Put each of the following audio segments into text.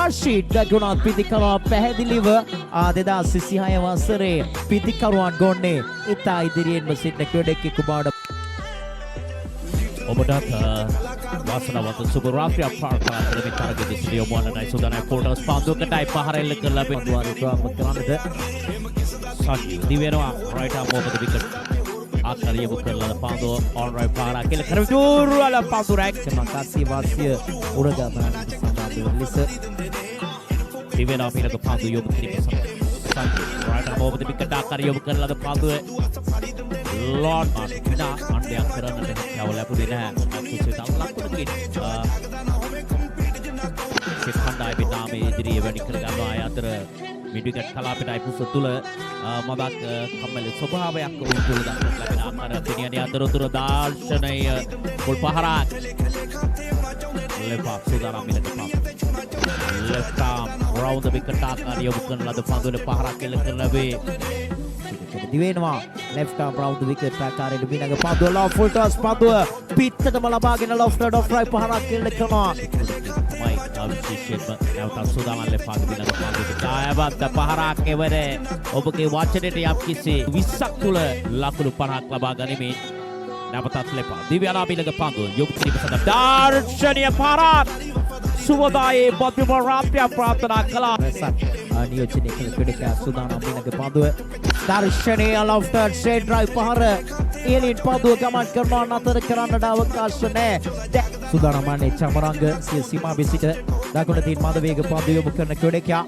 රෂීඩ් ගුණත් පිතිකරුවා පැහැදිලිව 2026 වසරේ පිතිකරුවන් ගොන්නේ ඉතා ඉදිරියෙන්ම සිටින ක්‍රීඩකයෙකු බවට ඔබටත් වාසනාවන්ත සුබ රාත්‍රියක් ප්‍රාර්ථනා කරමින් තරගයේ සිටිය මොනනයි සුදානයි ෆෝටෝස් පාන්දුවකටයි පහර එල්ල කරලා පන්දුවාරේ ප්‍රාමත් කරන්නද සජි දිවෙනවා රයිට් ආම් ඕවර් ද විකට් ආකාරියව කරලා පාන්දුව ඔන් රයිට් පාරා කියලා කරවි දුරවල පාන්දුව රැක් මකාසී වාසිය උරගමන සම්බන්ධ ලෙස දිවෙනවා පිටක පාන්දුව යොමු කිරීම සජි රයිට් ආම් ඕවර් ද විකට් ආකාරියව කරලා පාන්දුව ලෝඩ් මාර්ටිනා අන්ඩයක් කරන්නට හැකියාව ලැබුණේ නැහැ. කුසිත ලක්කුණකින් සිතන්දායි පිටාමේ ඉදිරියේ වැඩි කර ගන්නවා. අය අතර මිඩ්විකට් කලාපයට අයිපුස තුල මදක් කම්මැලි ස්වභාවයක් උන් තුල දක්වන්න ලැබෙන ආකාර දෙනියනේ අතරතුර දාර්ශනය ගෝල් පහරක් ලෙපා සුදානම් මිලක පාප left arm round the wicket ආකාරය යොමු කරන ලද පන්දුවල පහරක් එල්ල කරන වේ දිවෙනවා left arm round the wicket ආකාරයට බිනග පන්දුව low full toss පන්දුව පිටතටම ලබාගෙන lofted off right පහරක් එල්ල කරනවා තමයි විශේෂයෙන්ම නැවතත් සුදානම් ලෙපා බිනග පන්දුවට ඡායාවත් පහරක් එවර ඔබගේ වචනයට යම් කිසි 20ක් තුල ලකුණු 50ක් ලබා ගනිමින් නැවතත් ලෙපා දිව්‍යානා බිනග පන්දුව යොමු කිරීම සඳහා දාර්ශනීය පහරක් සුවදායේ බොද්දිම රාප්‍ය ප්‍රාර්ථනා කළා නියෝජනය කළ ක්‍රීඩකයා සුදානම් බිනග පන්දුව දර්ශනීය lofted straight drive පහර එලින් පන්දුව ගමන් කරනවා නතර කරන්නට අවකාශ නැහැ සුදානම් අනේ චමරංග සිය සීමාවේ සිට දකුණ තින් මද වේග පන්දුව යොමු කරන ක්‍රීඩකයා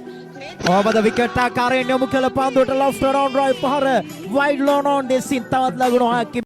ඔබද විකට් ආකාරයෙන් යොමු කළ පන්දුවට lofted on drive පහර wide lawn on දෙසින් තවත් ලකුණු 6ක්